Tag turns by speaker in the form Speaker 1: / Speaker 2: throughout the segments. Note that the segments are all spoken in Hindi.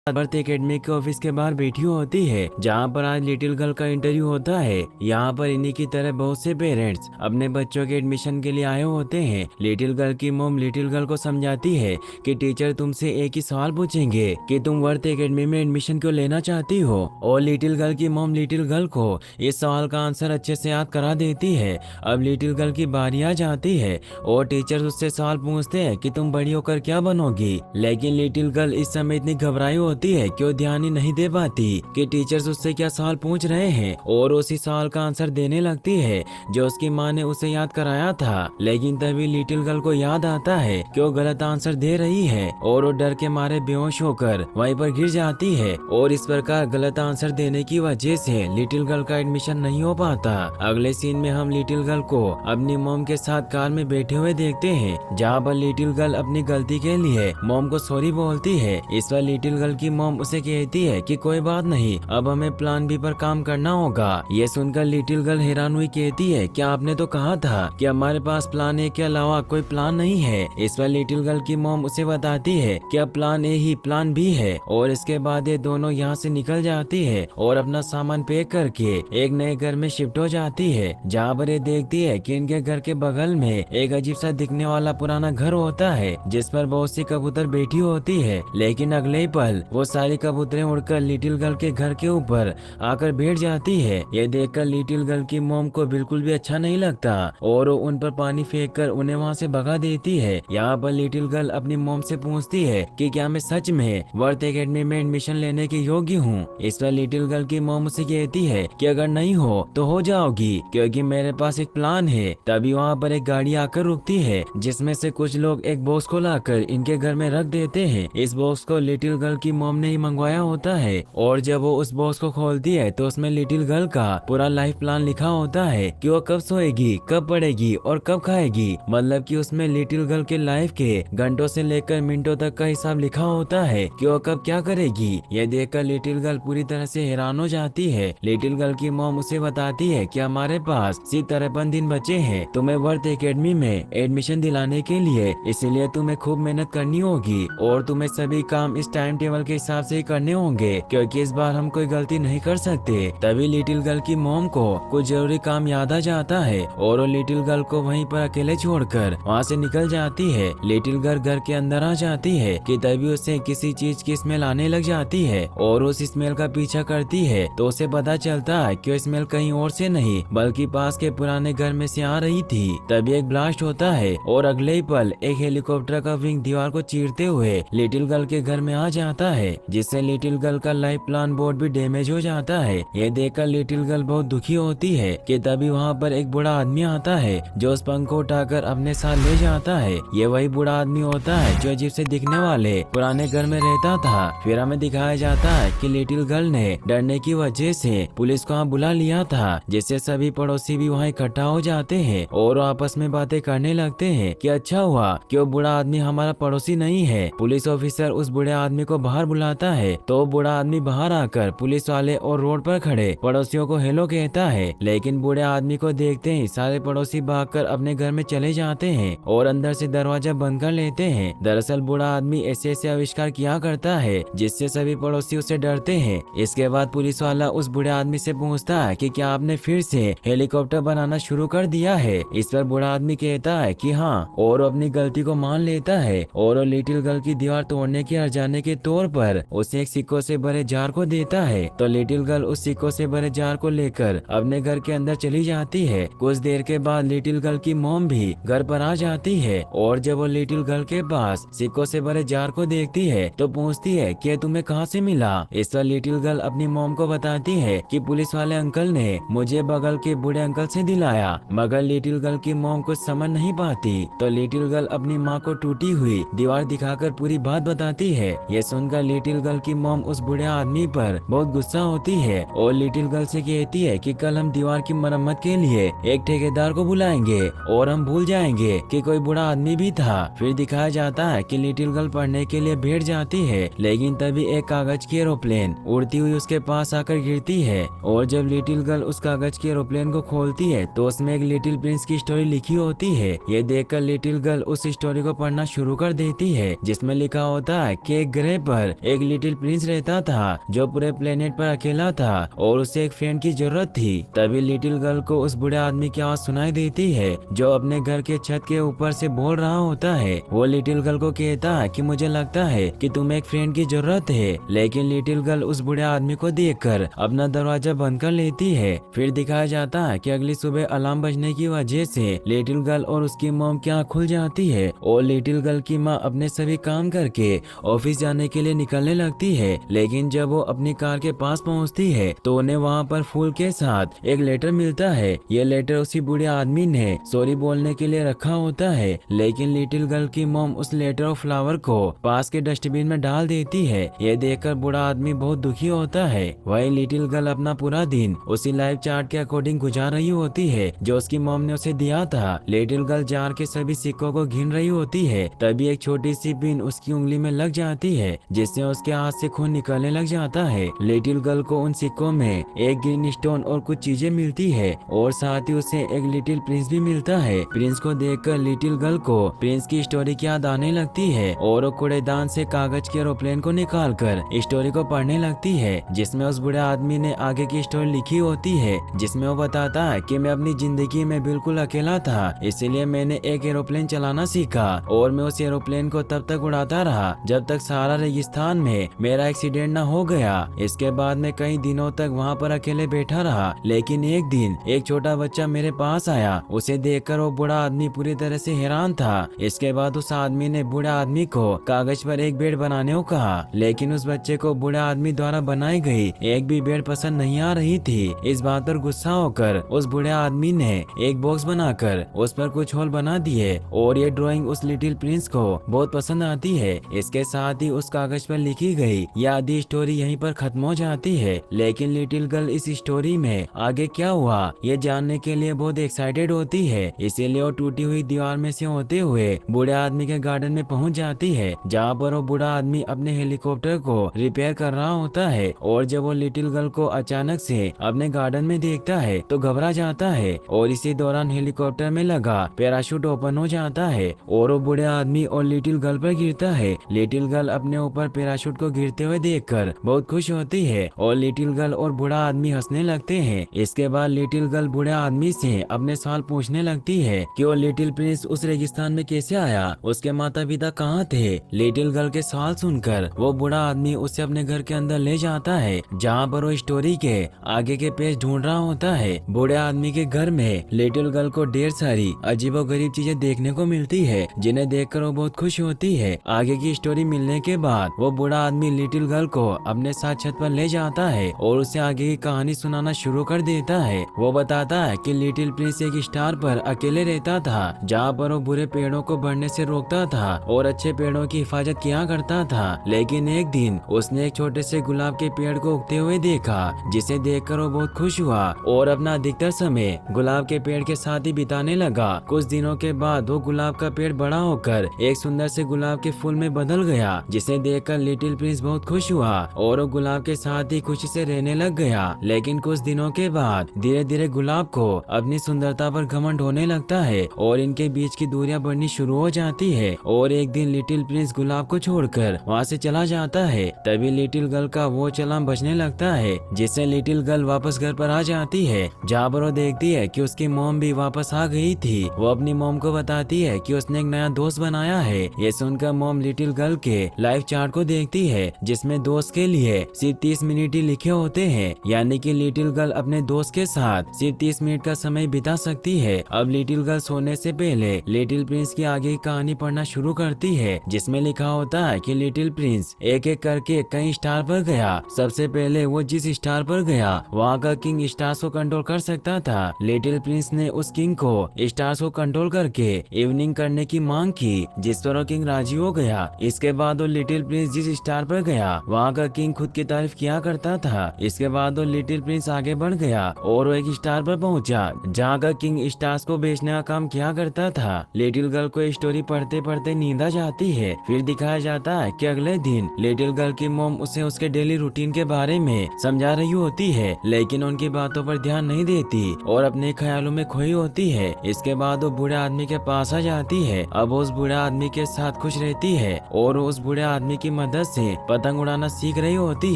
Speaker 1: बर्थ एकेडमी के ऑफिस के बाहर बैठी होती है, जहाँ पर आज लिटिल गर्ल का इंटरव्यू होता है। यहाँ पर इन्हीं की तरह बहुत से पेरेंट्स अपने बच्चों के एडमिशन के लिए आए होते हैं। लिटिल गर्ल की मॉम लिटिल गर्ल को समझाती है कि टीचर तुमसे एक ही सवाल पूछेंगे कि तुम वर्थ एकेडमी में एडमिशन क्यों लेना चाहती हो, और लिटिल गर्ल की मॉम लिटिल गर्ल को इस सवाल का आंसर अच्छे से याद करा देती है। अब लिटिल गर्ल की बारी आ जाती है और टीचर उससे सवाल पूछते हैं कि तुम बड़ी होकर क्या बनोगी, लेकिन लिटिल गर्ल इस समय इतनी घबराई होती है कि वो ध्यान ही नहीं दे पाती कि टीचर्स उससे क्या सवाल पूछ रहे हैं, और उसी सवाल का आंसर देने लगती है जो उसकी माँ ने उसे याद कराया था। लेकिन तभी लिटिल गर्ल को याद आता है कि वो गलत आंसर दे रही है और वो डर के मारे बेहोश होकर वहीं पर गिर जाती है, और इस प्रकार गलत आंसर देने की वजह से लिटिल गर्ल का एडमिशन नहीं हो पाता। अगले सीन में हम लिटिल गर्ल को अपनी मॉम के साथ कार में बैठे हुए देखते हैं, जहाँ पर लिटिल गर्ल अपनी गलती के लिए मॉम को सॉरी बोलती है। इस पर लिटिल गर्ल की मॉम उसे कहती है कि कोई बात नहीं, अब हमें प्लान बी पर काम करना होगा। ये सुनकर लिटिल गर्ल हैरान हुई कहती है कि आपने तो कहा था कि हमारे पास प्लान ए के अलावा कोई प्लान नहीं है। इस पर लिटिल गर्ल की मॉम उसे बताती है कि अब प्लान ए ही प्लान बी है, और इसके बाद ये दोनों यहाँ से निकल जाती है और अपना सामान पैक करके एक नए घर में शिफ्ट हो जाती है, जहाँ पर ये देखती है कि इनके घर के बगल में एक अजीब सा दिखने वाला पुराना घर होता है, जिस पर बहुत सी कबूतर बैठी होती है। लेकिन अगले ही पल वो सारी कबूतरें उड़कर लिटिल गर्ल के घर के ऊपर आकर बैठ जाती है। ये देखकर लिटिल गर्ल की मॉम को बिल्कुल भी अच्छा नहीं लगता और वो उन पर पानी फेंककर उन्हें वहाँ से भगा देती है। यहाँ पर लिटिल गर्ल अपनी मॉम से पूछती है कि क्या मैं सच में वर्थ एकेडमी में एडमिशन लेने के योग्य हूँ। इस पर लिटिल गर्ल की मॉम उसे कहती है कि अगर नहीं हो तो हो जाओगी, क्योंकि मेरे पास एक प्लान है। तभी वहाँ पर एक गाड़ी आकर रुकती है, जिसमें से कुछ लोग एक बॉक्स को लाकर इनके घर में रख देते हैं। इस बॉक्स को लिटिल गर्ल की मॉम ने ही मंगवाया होता है, और जब वो उस बॉक्स को खोलती है तो उसमें लिटिल गर्ल का पूरा लाइफ प्लान लिखा होता है कि वो कब सोएगी, कब पढ़ेगी और कब खाएगी। मतलब कि उसमें लिटिल गर्ल के लाइफ के घंटों से लेकर मिनटों तक का हिसाब लिखा होता है कि वो कब क्या करेगी। ये देखकर लिटिल गर्ल पूरी तरह से हैरान हो जाती है। लिटिल गर्ल की मॉम उसे बताती है कि हमारे पास सिर्फ 53 दिन बचे हैं तुम्हें वर्थ एकेडमी में एडमिशन दिलाने के लिए, इसीलिए तुम्हें खूब मेहनत करनी होगी और तुम्हें सभी काम इस टाइम टेबल के हिसाब से ही करने होंगे, क्योंकि इस बार हम कोई गलती नहीं कर सकते। तभी लिटिल गर्ल की मॉम को कुछ जरूरी काम याद आ जाता है और वो लिटिल गर्ल को वहीं पर अकेले छोड़कर वहाँ से निकल जाती है। लिटिल गर्ल घर के अंदर आ जाती है कि तभी उसे किसी चीज की स्मेल आने लग जाती है और उस स्मेल का पीछा करती है तो उसे पता चलता है कि स्मेल कहीं और से नहीं बल्कि पास के पुराने घर में से आ रही थी। तभी एक ब्लास्ट होता है और अगले ही पल एक हेलीकॉप्टर का विंग दीवार को चीरते हुए लिटिल गर्ल के घर में आ जाता है, जिससे लिटिल गर्ल का लाइफ प्लान बोर्ड भी डैमेज हो जाता है। ये देखकर लिटिल गर्ल बहुत दुखी होती है कि तभी वहाँ पर एक बूढ़ा आदमी आता है जो उस पंख को उठाकर अपने साथ ले जाता है। ये वही बूढ़ा आदमी होता है जो अजीब से दिखने वाले पुराने घर में रहता था। फिर हमें दिखाया जाता है कि लिटिल गर्ल ने डरने की वजह से पुलिस को वहाँ बुला लिया था, जिससे सभी पड़ोसी भी वहाँ इकट्ठा हो जाते हैं और आपस में बातें करने लगते हैं कि अच्छा हुआ कि वो बूढ़ा आदमी हमारा पड़ोसी नहीं है। पुलिस ऑफिसर उस बूढ़े आदमी को बाहर बुलाता है तो बूढ़ा आदमी बाहर आकर पुलिस वाले और रोड पर खड़े पड़ोसियों को हेलो कहता है, लेकिन बूढ़े आदमी को देखते ही सारे पड़ोसी भागकर अपने घर में चले जाते हैं और अंदर से दरवाजा बंद कर लेते हैं। दरअसल बूढ़ा आदमी ऐसे ऐसे आविष्कार किया करता है जिससे सभी पड़ोसी उससे डरते हैं। इसके बाद पुलिस वाला उस बूढ़े आदमी से पूछता है कि क्या आपने फिर से हेलीकॉप्टर बनाना शुरू कर दिया है। इस पर बूढ़ा आदमी कहता है कि हाँ, और अपनी गलती को मान लेता है और लिटिल गर्ल की दीवार तोड़ने के हर्जाने के तौर पर उसे एक सिक्कों से भरे जार को देता है। तो लिटिल गर्ल उस सिक्कों से भरे जार को लेकर अपने घर के अंदर चली जाती है। कुछ देर के बाद लिटिल गर्ल की मॉम भी घर पर आ जाती है और जब वो लिटिल गर्ल के पास सिक्कों से भरे जार को देखती है तो पूछती है कि तुम्हें कहाँ से मिला। इस पर लिटिल गर्ल अपनी मॉम को बताती है कि पुलिस वाले अंकल ने मुझे बगल के बूढ़े अंकल से दिलाया, मगर लिटिल गर्ल की मॉम कुछ समझ नहीं पाती। तो लिटिल गर्ल अपनी माँ को टूटी हुई दीवार दिखाकर पूरी बात बताती है। ये सुनकर लिटिल गर्ल की मॉम उस बूढ़े आदमी पर बहुत गुस्सा होती है और लिटिल गर्ल से कहती है कि कल हम दीवार की मरम्मत के लिए एक ठेकेदार को बुलाएंगे और हम भूल जाएंगे कि कोई बूढ़ा आदमी भी था। फिर दिखाया जाता है कि लिटिल गर्ल पढ़ने के लिए बैठ जाती है, लेकिन तभी एक कागज की एरोप्लेन उड़ती हुई उसके पास आकर गिरती है और जब लिटिल गर्ल उस कागज के एरोप्लेन को खोलती है तो उसमें एक लिटिल प्रिंस की स्टोरी लिखी होती है। ये देखकर लिटिल गर्ल उस स्टोरी को पढ़ना शुरू कर देती है, जिसमें लिखा होता है कि एक ग्रह पर एक लिटिल प्रिंस रहता था जो पूरे प्लेनेट पर अकेला था और उसे एक फ्रेंड की जरूरत थी। तभी लिटिल गर्ल को उस बूढ़े आदमी की आवाज सुनाई देती है जो अपने घर के छत के ऊपर से बोल रहा होता है। वो लिटिल गर्ल को कहता है कि मुझे लगता है कि तुम्हें एक फ्रेंड की जरूरत है, लेकिन लिटिल गर्ल उस बूढ़े आदमी को देखकर अपना दरवाजा बंद कर लेती है। फिर दिखाया जाता है कि अगली सुबह अलार्म बजने की वजह से लिटिल गर्ल और उसकी मॉम की आँख खुल जाती है और लिटिल गर्ल की माँ अपने सभी काम करके ऑफिस जाने के लिए निकलने लगती है। लेकिन जब वो अपनी कार के पास पहुंचती है तो उन्हें वहां पर फूल के साथ एक लेटर मिलता है। ये लेटर उसी बूढ़े आदमी ने सॉरी बोलने के लिए रखा होता है, लेकिन लिटिल गर्ल की मॉम उस लेटर और फ्लावर को पास के डस्टबिन में डाल देती है। ये देखकर बूढ़ा आदमी बहुत दुखी होता है। वही लिटिल गर्ल अपना पूरा दिन उसी लाइफ चार्ट के अकॉर्डिंग गुजार रही होती है जो उसकी मॉम ने उसे दिया था। लिटिल गर्ल जार के सभी सिक्कों को गिन रही होती है, तभी एक छोटी सी पिन उसकी उंगली में लग जाती है जिससे उसके हाथ से खून निकलने लग जाता है। लिटिल गर्ल को उन सिक्कों में एक ग्रीन स्टोन और कुछ चीजें मिलती है और साथ ही उसे एक लिटिल प्रिंस भी मिलता है। प्रिंस को देखकर लिटिल गर्ल को प्रिंस की स्टोरी की याद आने लगती है और वो कूड़ेदान से कागज के एरोप्लेन को निकालकर स्टोरी को पढ़ने लगती है जिसमें उस बूढ़े आदमी ने आगे की स्टोरी लिखी होती है, जिसमें वो बताता है कि मैं अपनी जिंदगी में बिल्कुल अकेला था, इसीलिए मैंने एक एरोप्लेन चलाना सीखा और मैं उस एरोप्लेन को तब तक उड़ाता रहा जब तक सारा रेगिस्तान में मेरा एक्सीडेंट न हो गया। इसके बाद मैं कई दिनों तक वहाँ पर अकेले बैठा रहा, लेकिन एक दिन एक छोटा बच्चा मेरे पास आया। उसे देखकर वो बूढ़ा आदमी पूरी तरह से हैरान था। इसके बाद उस आदमी ने बूढ़े आदमी को कागज पर एक बेड बनाने को कहा, लेकिन उस बच्चे को बूढ़े आदमी द्वारा बनाई गई एक भी बेड पसंद नहीं आ रही थी। इस बात पर गुस्सा होकर उस बूढ़े आदमी ने एक बॉक्स बनाकर उस पर कुछ होल बना दिए और ये ड्राइंग उस लिटिल प्रिंस को बहुत पसंद आती है। इसके साथ ही उस कागज पर लिखी गई यह आधी स्टोरी यहीं पर खत्म हो जाती है, लेकिन लिटिल गर्ल इस स्टोरी में आगे क्या हुआ ये जानने के लिए बहुत एक्साइटेड होती है। इसीलिए वो टूटी हुई दीवार में से होते हुए बूढ़े आदमी के गार्डन में पहुंच जाती है, जहाँ पर वो बूढ़ा आदमी अपने हेलीकॉप्टर को रिपेयर कर रहा होता है। और जब वो लिटिल गर्ल को अचानक से अपने गार्डन में देखता है तो घबरा जाता है और इसी दौरान हेलीकॉप्टर में लगा पैराशूट ओपन हो जाता है और वो बूढ़े आदमी और लिटिल गर्ल पर गिरता है। लिटिल गर्ल अपने ऊपर पैराशूट को गिरते हुए देखकर बहुत खुश होती है और लिटिल गर्ल और बूढ़ा आदमी हंसने लगते हैं। इसके बाद लिटिल गर्ल बूढ़े आदमी से अपने सवाल पूछने लगती है कि वो लिटिल प्रिंस उस रेगिस्तान में कैसे आया, उसके माता पिता कहाँ थे। लिटिल गर्ल के सवाल सुनकर वो बूढ़ा आदमी उसे अपने घर के अंदर ले जाता है, जहाँ पर वो स्टोरी के आगे के पेज ढूंढ रहा होता है। बूढ़े आदमी के घर में लिटिल गर्ल को ढेर सारी अजीबोगरीब चीजें देखने को मिलती है, जिन्हें देखकर वो बहुत खुश होती है। आगे की स्टोरी मिलने के बाद वो बूढ़ा आदमी लिटिल गर्ल को अपने साथ छत पर ले जाता है और उसे आगे की कहानी सुनाना शुरू कर देता है। वो बताता है कि लिटिल प्रिंस एक स्टार पर अकेले रहता था, जहाँ पर वो बुरे पेड़ों को बढ़ने से रोकता था और अच्छे पेड़ों की हिफाजत किया करता था। लेकिन एक दिन उसने एक छोटे से गुलाब के पेड़ को उगते हुए देखा, जिसे देखकर वो बहुत खुश हुआ और अपना अधिकतर समय गुलाब के पेड़ के साथ ही बिताने लगा। कुछ दिनों के बाद वो गुलाब का पेड़ बड़ा होकर एक सुंदर से गुलाब के फूल में बदल गया, जिसे देखकर लिटिल प्रिंस बहुत खुश हुआ और वो गुलाब के साथ ही खुशी से रहने लग गया। लेकिन कुछ दिनों के बाद धीरे धीरे गुलाब को अपनी सुंदरता पर घमंड होने लगता है और इनके बीच की दूरियां बढ़नी शुरू हो जाती है और एक दिन लिटिल प्रिंस गुलाब को छोड़कर वहाँ से चला जाता है। तभी लिटिल गर्ल का वो चलान बजने लगता है, जिससे लिटिल गर्ल वापस घर पर आ जाती है, जहाँ पर वो देखती है कि उसकी मॉम भी वापस आ गई थी। वो अपनी मॉम को बताती है कि उसने एक नया दोस्त बनाया है। ये सुनकर मॉम लिटिल गर्ल के लाइफ चार्ट को देखती है, जिसमें दोस्त के लिए सिर्फ 30 मिनट ही लिखे होते हैं, यानी कि लिटिल गर्ल अपने दोस्त के साथ सिर्फ 30 मिनट का समय बिता सकती है। अब लिटिल गर्ल सोने से पहले लिटिल प्रिंस की आगे की कहानी पढ़ना शुरू करती है, जिसमें लिखा होता है कि लिटिल प्रिंस एक एक करके कई स्टार पर गया। सबसे पहले वो जिस स्टार पर गया वहाँ का किंग स्टार्स को कंट्रोल कर सकता था। लिटिल प्रिंस ने उस किंग को स्टार्स को कंट्रोल करके इवनिंग करने की मांग की, जिस पर वो किंग राजी हो गया। इसके बाद वो लिटिल प्रिंस जिस स्टार पर गया वहाँ का किंग खुद की तारीफ किया करता था। इसके बाद वो लिटिल प्रिंस आगे बढ़ गया और वो एक स्टार पर पहुंचा, जहाँ का किंग स्टार्स को बेचने का काम किया करता था। लिटिल गर्ल को स्टोरी पढ़ते पढ़ते नींद आ जाती है। फिर दिखाया जाता है कि अगले दिन लिटिल गर्ल की मॉम उसे उसके डेली रूटीन के बारे में समझा रही होती है, लेकिन उनकी बातों पर ध्यान नहीं देती और अपने ख्यालों में खोई होती है। इसके बाद वो बूढ़े आदमी के पास आ जाती है। अब उस बूढ़े आदमी के साथ खुश रहती है और उस बूढ़े आदमी की मदद से पतंग उड़ाना सीख रही होती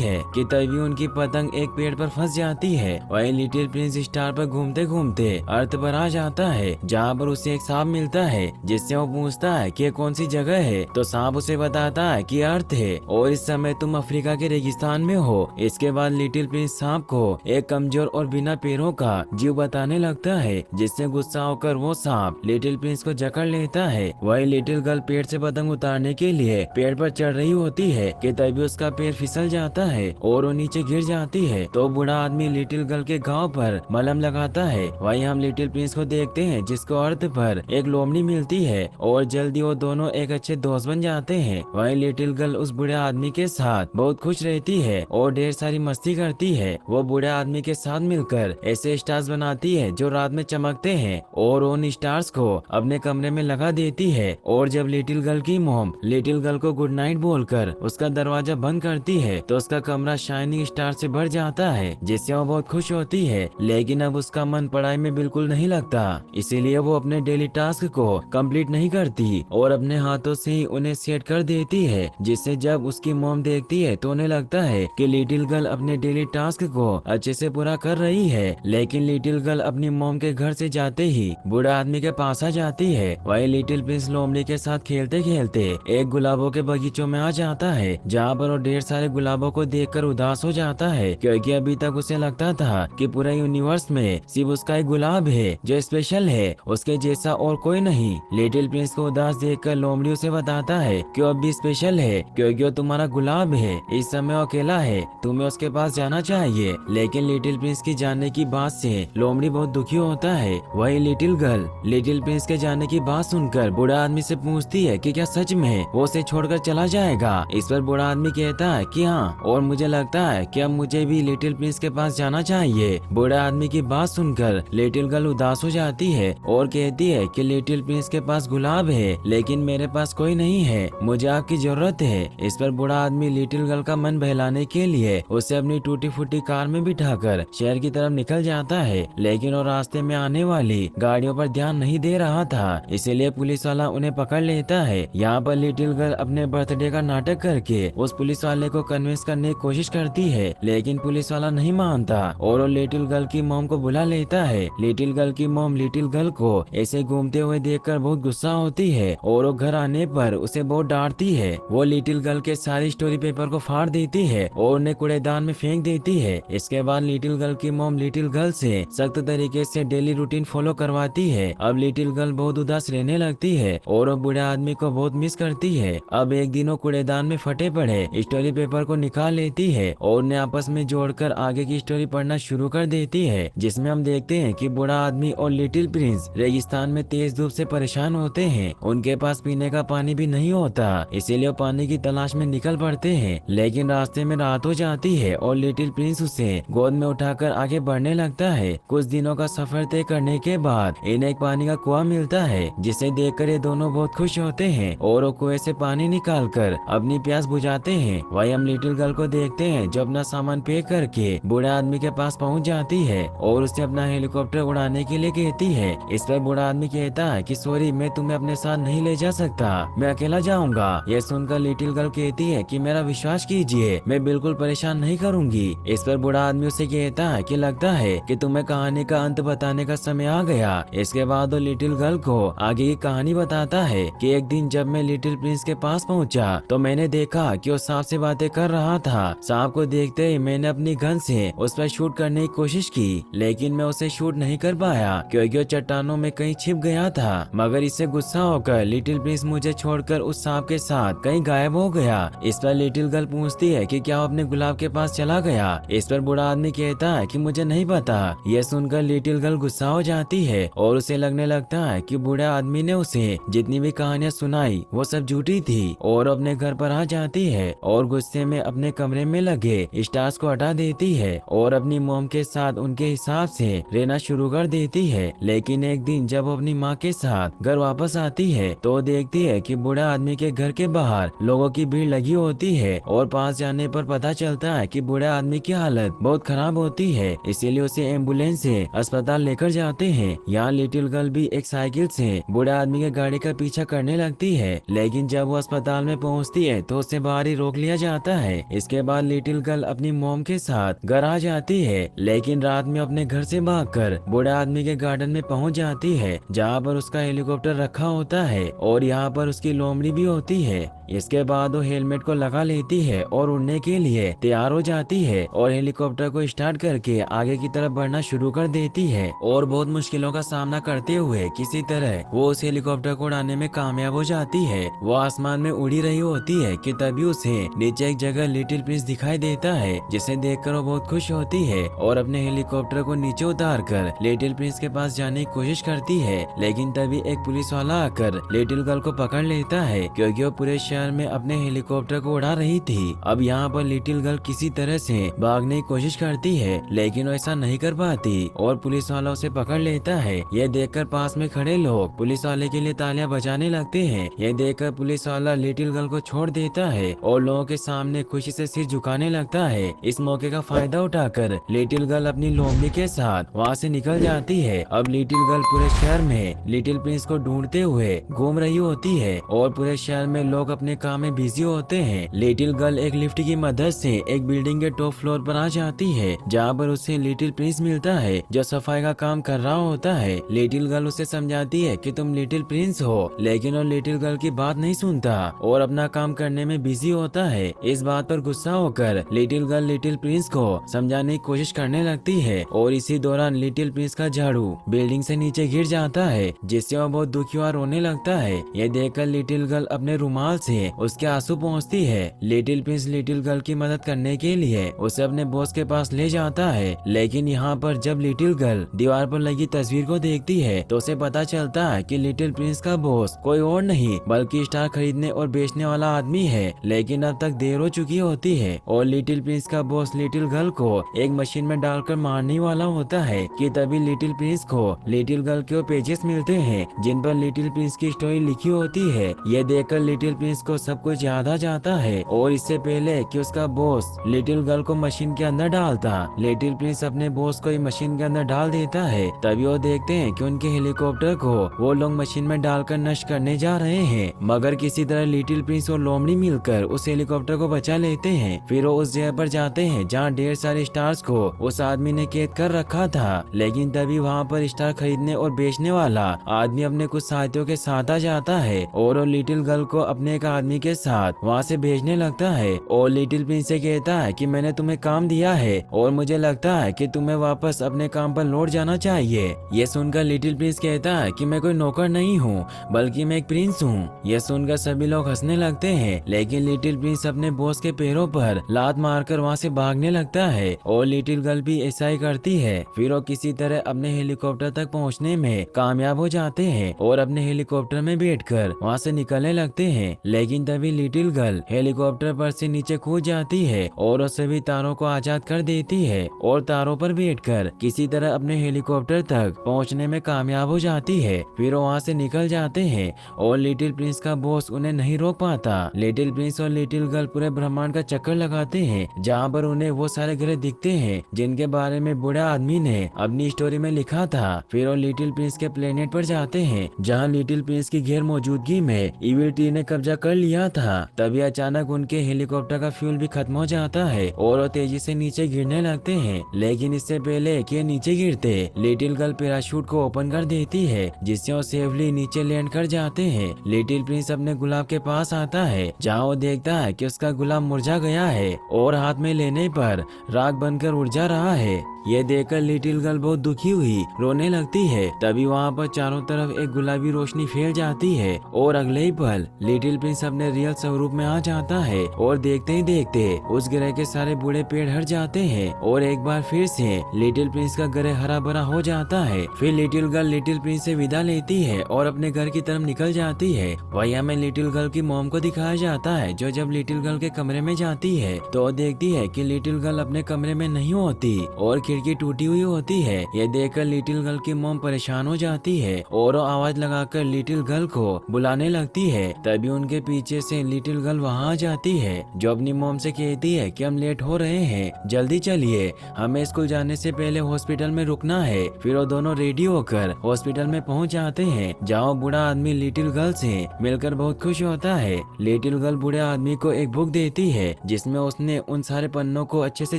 Speaker 1: है कि तभी उनकी पतंग एक पेड़ पर फंस जाती है। वही लिटिल प्रिंस स्टार पर घूमते घूमते अर्थ पर आ जाता है, जहाँ पर उसे एक सांप मिलता है, जिससे वो पूछता है कि कौन सी जगह है। तो सांप उसे बताता है कि अर्थ है और इस समय तुम अफ्रीका के रेगिस्तान में हो। इसके बाद लिटिल प्रिंस सांप को एक कमजोर और बिना पैरों का जीव बताने लगता है, जिससे गुस्सा होकर वो सांप लिटिल प्रिंस को जकड़ लेता है। वही लिटिल गर्ल पेड़ से पतंग उतारने के लिए पेड़ पर चढ़ रही होती है कि तभी उसका पैर फिसल जाता है और वो नीचे गिर जाती है। तो बूढ़ा आदमी लिटिल गर्ल के घाव पर मलहम लगाता है। वही हम लिटिल प्रिंस को देखते हैं, जिसको अर्थ पर एक लोमड़ी मिलती है और जल्दी वो दोनों एक अच्छे दोस्त बन जाते हैं। वही लिटिल गर्ल उस बूढ़े आदमी के साथ बहुत खुश रहती है और ढेर सारी मस्ती करती है। वो बूढ़े आदमी के साथ मिलकर ऐसे स्टार्स बनाती है जो रात में चमकते हैं और उन स्टार्स को अपने कमरे में लगा देती है। और जब लिटिल गर्ल की मॉम लिटिल गर्ल को गुड नाइट बोलकर उसका दरवाजा बंद करती है तो उसका कमरा शाइनिंग स्टार से भर जाता है, जिससे वो बहुत खुश होती है। लेकिन अब उसका मन पढ़ाई में बिल्कुल नहीं लगता, इसीलिए वो अपने डेली टास्क को कंप्लीट नहीं करती और अपने हाथों से ही उन्हें सेट कर देती है, जिससे जब उसकी मॉम देखती है तो उन्हें लगता है कि लिटिल गर्ल अपने डेली टास्क को अच्छे से पूरा कर रही है। लेकिन लिटिल गर्ल अपनी मॉम के घर से जाते ही बूढ़ा आदमी के पास आ जाती है। वही लिटिल प्रिंस लोमड़ी के साथ खेलते खेलते एक गुलाबों के बगीचों में आ जाता है, जहाँ पर वो ढेर सारे गुलाबों को देखकर उदास हो जाता है, क्योंकि अभी तक उसे लगता था कि पूरे यूनिवर्स में सिर्फ उसका एक गुलाब है जो स्पेशल है, उसके जैसा और कोई नहीं। लिटिल प्रिंस को उदास देखकर लोमड़ी उसे बताता है कि वो अब भी स्पेशल है क्योंकि वो तुम्हारा गुलाब है। इस समय वो अकेला है, तुम्हें उसके पास जाना चाहिए। लेकिन लिटिल प्रिंस की जाने की बात से लोमड़ी बहुत दुखी होता है। वही लिटिल गर्ल लिटिल प्रिंस के जाने की बात सुनकर बूढ़ा आदमी से पूछती है कि क्या सच में वो उसे छोड़कर चला जाएगा। इस पर बूढ़ा आदमी कहता है कि हाँ, और मुझे लगता है कि अब मुझे भी लिटिल प्रिंस के पास जाना चाहिए। बूढ़ा आदमी की बात सुनकर लिटिल गर्ल उदास हो जाती है और कहती है कि लिटिल प्रिंस के पास गुलाब है लेकिन मेरे पास कोई नहीं है, मुझे आपकी जरूरत है। इस पर बूढ़ा आदमी लिटिल गर्ल का मन बहलाने के लिए उसे अपनी टूटी फूटी कार में बिठाकर शहर की तरफ निकल जाता है। लेकिन वो रास्ते में आने वाली गाड़ियों पर ध्यान नहीं दे रहा था, इसीलिए पुलिस वाला उन्हें पकड़ लेता है। यहाँ पर लिटिल गर्ल अपने बर्थडे का नाटक करके उस पुलिस वाले को कन्विंस करने की कोशिश करती है, लेकिन पुलिस वाला नहीं मानता और वो लिटिल गर्ल की मॉम को बुला लेता है। लिटिल गर्ल की मॉम लिटिल गर्ल को ऐसे घूमते हुए देखकर बहुत गुस्सा होती है और वो घर आने पर उसे बहुत डांटती है। वो लिटिल गर्ल के सारी स्टोरी पेपर को फाड़ देती है और उन्हें कूड़ेदान में फेंक देती है। इसके बाद लिटिल गर्ल की मॉम लिटिल गर्ल से सख्त तरीके से डेली रूटीन फॉलो करवाती है। अब लिटिल गर्ल बहुत उदास रहने लगती है और वो बूढ़े आदमी को बहुत मिस करती है। अब एक दिन वो कूड़ेदान में फटे पड़े स्टोरी पेपर को निकाल लेती है और उन्हें आपस में जोड़कर आगे की स्टोरी पढ़ना शुरू कर देती है, जिसमें हम देखते हैं कि बूढ़ा आदमी और लिटिल प्रिंस रेगिस्तान में तेज धूप से परेशान होते हैं। उनके पास पीने का पानी भी नहीं होता, इसीलिए वो पानी की तलाश में निकल पड़ते हैं। लेकिन रास्ते में रात हो जाती है और लिटिल प्रिंस उसे गोद में उठाकर आगे बढ़ने लगता है। कुछ दिनों का सफर तय करने के बाद इन्हें एक पानी का कुआं मिलता है, जिसे देखकर ये दोनों बहुत खुश होते हैं और वो कुएं से पानी निकालकर अपनी प्यास बुझाते हैं। वही हम लिटिल गर्ल को देखते हैं जो अपना सामान पैक करके बूढ़े आदमी के पास पहुंच जाती है और उसे अपना हेलीकॉप्टर उड़ाने के लिए कहती है। इस पर बूढ़ा आदमी कहता है कि सॉरी, मैं तुम्हें अपने साथ नहीं ले जा सकता, मैं अकेला जाऊंगा। ये सुनकर लिटिल गर्ल कहती है कि मेरा विश्वास कीजिए, मैं बिल्कुल परेशान नहीं करूंगी। इस पर बूढ़ा आदमी उसे कहता है कि लगता है कि तुम्हें कहानी का अंत बताने का समय आ गया। इसके बाद वो लिटिल गर्ल को आगे की कहानी बताता है कि एक दिन जब मैं लिटिल प्रिंस के पास पहुंचा तो मैंने देखा कि वो सांप से बातें कर रहा था। सांप को देखते ही मैंने अपनी गन से उस पर शूट करने की कोशिश की, लेकिन मैं उसे शूट नहीं कर पाया क्योंकि वो चट्टानों में कहीं छिप गया था। मगर इससे गुस्सा होकर लिटिल प्रिंस मुझे छोड़कर उस सांप के साथ कहीं गायब हो गया। इस पर लिटिल गर्ल पूछती है कि क्या वो अपने गुलाब के पास चला गया। इस पर बूढ़ा आदमी कहता है कि मुझे नहीं पता। यह सुनकर लिटिल गर्ल गुस्सा हो जाती है और उसे लगने लगता है कि बूढ़े आदमी ने उसे जितनी भी कहानियां सुनाई वो सब झूठी थी और अपने घर पर आ जाती है और गुस्से में अपने कमरे में लगे स्टार्स को हटा देती है और अपनी मॉम के साथ उनके हिसाब से रहना शुरू कर देती है। लेकिन एक दिन जब वो अपनी माँ के साथ घर वापस आती है तो देखती है कि बूढ़ा आदमी के घर के बाहर लोगों की भीड़ लगी होती है और पास जाने पर पता चलता है कि बूढ़े आदमी की हालत बहुत खराब होती है, इसीलिए उसे एम्बुलेंस से अस्पताल लेकर जाते हैं। यहाँ लिटिल गर्ल भी एक साइकिल से बूढ़े आदमी के गाड़ी का पीछा करने लगती है, लेकिन जब वो अस्पताल में पहुँचती है है तो उसे बाहर ही रोक लिया जाता है। इसके बाद लिटिल गर्ल अपनी मॉम के साथ घर आ जाती है, लेकिन रात में अपने घर से भागकर बूढ़े आदमी के गार्डन में पहुंच जाती है, जहां पर उसका हेलीकॉप्टर रखा होता है और यहाँ पर उसकी लोमड़ी भी होती है। इसके बाद वो हेलमेट को लगा लेती है और उड़ने के लिए तैयार हो जाती है और हेलीकॉप्टर को स्टार्ट करके आगे की तरफ बढ़ना शुरू कर देती है और बहुत मुश्किलों का सामना करते हुए किसी तरह वो उस हेलीकॉप्टर को उड़ाने में कामयाब हो जाती है। वो आसमान में उड़ी रही होती है कि तभी उसे नीचे एक जगह लिटिल प्रिंस दिखाई देता है, जिसे देखकर वो बहुत खुश होती है और अपने हेलीकॉप्टर को नीचे उतार कर लिटिल प्रिंस के पास जाने की कोशिश करती है। लेकिन तभी एक पुलिस वाला आकर लिटिल गर्ल को पकड़ लेता है, क्योंकि वो पूरे शहर में अपने हेलीकॉप्टर को उड़ा रही थी। अब यहाँ पर लिटिल गर्ल किसी तरह से भागने की कोशिश करती है, लेकिन वो ऐसा नहीं कर पाती और पुलिस वाला उसे पकड़ लेता है। यह देखकर पास में खड़े लोग पुलिस वाले के लिए तालियां बजाने लगते हैं। यह देखकर पुलिस वाला लिटिल गर्ल को छोड़ देता है और लोगों के सामने खुशी से सिर झुकाने लगता है। इस मौके का फायदा उठाकर लिटिल गर्ल अपनी लोमड़ी के साथ वहाँ से निकल जाती है। अब लिटिल गर्ल पूरे शहर में लिटिल प्रिंस को ढूंढते हुए घूम रही होती है और पूरे शहर में लोग अपने काम में बिजी होते हैं। लिटिल गर्ल एक लिफ्ट की मदद से एक बिल्डिंग के टॉप फ्लोर पर आ जाती है, जहाँ पर उसे लिटिल प्रिंस मिलता है जो सफाई का काम कर रहा होता है। लिटिल गर्ल उसे समझाती है कि तुम लिटिल प्रिंस हो, लेकिन वो लिटिल गर्ल की बात नहीं सुनता और अपना काम करने में बिजी होता है। इस बात पर गुस्सा होकर लिटिल गर्ल लिटिल प्रिंस को समझाने की कोशिश करने लगती है और इसी दौरान लिटिल प्रिंस का झाड़ू बिल्डिंग से नीचे गिर जाता है, जिससे वो बहुत दुखी और रोने लगता है। यह देखकर लिटिल गर्ल अपने रुमाल से उसके आंसू पहुँचती है। लिटिल प्रिंस लिटिल गर्ल की मदद करने के लिए उसे अपने बॉस के पास ले जाता है, लेकिन यहाँ पर जब लिटिल गर्ल दीवार पर लगी तस्वीर को देखती है तो उसे पता चलता है कि लिटिल प्रिंस का बॉस कोई और नहीं बल्कि स्टार खरीदने और बेचने वाला आदमी है। लेकिन अब तक देर हो चुकी होती है और लिटिल प्रिंस का बॉस लिटिल गर्ल को एक मशीन में डालकर मारने वाला होता है कि तभी लिटिल प्रिंस को लिटिल गर्ल के पेजेस मिलते हैं जिन पर लिटिल प्रिंस की स्टोरी लिखी होती है। यह देखकर लिटिल प्रिंस को सब कुछ याद आ जाता है और इससे पहले कि उसका बॉस लिटिल गर्ल को मशीन के अंदर डालता, लिटिल प्रिंस अपने बॉस को मशीन के अंदर डाल देता है। तभी वो देखते हैं कि उनके हेलीकॉप्टर को वो लोग मशीन में डालकर नष्ट करने जा रहे हैं, मगर किसी तरह लिटिल प्रिंस और लोमड़ी मिलकर उस हेलीकॉप्टर को बचा लेते हैं। फिर वो उस जगह पर जाते हैं जहाँ ढेर सारे स्टार्स को उस आदमी ने कैद कर रखा था। लेकिन तभी वहाँ पर स्टार खरीदने और बेचने वाला आदमी अपने कुछ साथियों के साथ आ जाता है और वो लिटिल गर्ल को अपने एक आदमी के साथ वहाँ से भेजने लगता है और लिटिल प्रिंस से कहता है कि मैंने तुम्हें काम दिया है और मुझे लगता है कि तुम्हें वापस अपने काम पर लौट जाना चाहिए। ये सुनकर लिटिल प्रिंस कहता है कि मैं कोई नौकर नहीं हूँ बल्कि मैं एक प्रिंस हूँ। यह सुनकर सभी लोग हंसने लगते हैं, लेकिन लिटिल प्रिंस अपने बॉस के पैरों पर लात मारकर वहाँ से भागने लगता है और लिटिल गर्ल भी ऐसा ही करती है। फिर वो किसी तरह अपने हेलीकॉप्टर तक पहुँचने में कामयाब हो जाते हैं और अपने हेलीकॉप्टर में बैठकर वहाँ से निकलने लगते हैं। लेकिन तभी लिटिल गर्ल हेलीकॉप्टर पर से नीचे कूद जाती है और सभी तारों को आजाद कर देती है और तारों पर बैठकर किसी तरह अपने हेलीकॉप्टर तक पहुंचने में कामयाब हो जाती है। फिर वो वहाँ से निकल जाते हैं और लिटिल प्रिंस का बॉस उन्हें नहीं रोक पाता। लिटिल प्रिंस और लिटिल गर्ल पूरे ब्रह्मांड का चक्कर लगाते हैं, जहाँ पर उन्हें वो सारे ग्रह दिखते हैं जिनके बारे में बूढ़ा आदमी ने अपनी स्टोरी में लिखा था। फिर वो लिटिल प्रिंस के प्लेनेट पर जाते हैं, जहाँ लिटिल प्रिंस की गैर मौजूदगी में इविल टी ने कब्जा कर लिया था। तभी अचानक उनके हेलीकॉप्टर का फ्यूल भी खत्म हो जाता है और वो तेजी से नीचे गिरने लगते हैं। लेकिन इससे पहले कि नीचे गिरते लिटिल गर्ल पैराशूट को ओपन कर देती है, जिससे वो सेफली नीचे लैंड कर जाते हैं। लिटिल प्रिंस अपने गुलाब के पास आता है, जहाँ वो देखता है कि उसका गुलाब मुरझा गया है और हाथ में लेने पर राख बनकर उड़ जा रहा है। ये देखकर लिटिल गर्ल बहुत दुखी हुई रोने लगती है। तभी वहाँ पर चारों तरफ एक गुलाबी रोशनी फैल जाती है और अगले ही पल लिटिल प्रिंस अपने रियल स्वरूप में आ जाता है और देखते ही देखते उस ग्रह के सारे बूढ़े पेड़ हट जाते हैं और एक बार फिर से लिटिल प्रिंस का ग्रह हरा भरा हो जाता है। फिर लिटिल गर्ल लिटिल प्रिंस से विदा लेती है और अपने घर की तरफ निकल जाती है। वही हमें लिटिल गर्ल की मॉम को दिखाया जाता है, जो जब लिटिल गर्ल के कमरे में जाती है तो देखती है कि लिटिल गर्ल अपने कमरे में नहीं होती और खिड़की टूटी हुई होती है। यह देखकर लिटिल गर्ल की मॉम परेशान हो जाती है और वो आवाज लगाकर लिटिल गर्ल को बुलाने लगती है। तभी उनके पीछे से लिटिल गर्ल वहाँ आ जाती है, जो अपनी मॉम से कहती है कि हम लेट हो रहे हैं, जल्दी चलिए, हमें स्कूल जाने से पहले हॉस्पिटल में रुकना है। फिर वो दोनों रेडी होकर हॉस्पिटल में पहुँच जाते हैं, जहाँ बूढ़ा आदमी लिटिल गर्ल से मिलकर बहुत खुश होता है। लिटिल लिटिल गर्ल बूढ़े आदमी को एक बुक देती है जिसमें उसने उन सारे पन्नों को अच्छे से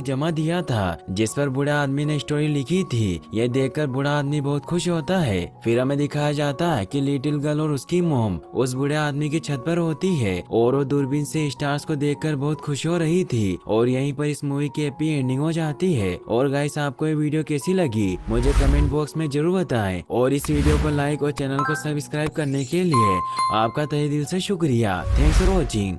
Speaker 1: जमा दिया था जिस पर बूढ़े आदमी ने स्टोरी लिखी थी। यह देखकर बूढ़ा आदमी बहुत खुश होता है। फिर हमें दिखाया जाता है कि लिटिल गर्ल और उसकी मोम उस बूढ़े आदमी की छत पर होती है और वो दूरबीन से स्टार्स को देखकर बहुत खुश हो रही थी। और यहीं पर इस मूवी की हैप्पी एंडिंग हो जाती है। और गाइस, आपको ये वीडियो कैसी लगी मुझे कमेंट बॉक्स में जरूर बताएं और इस वीडियो को लाइक और चैनल को सब्सक्राइब करने के लिए आपका तहे दिल से शुक्रिया। Thanks for watching.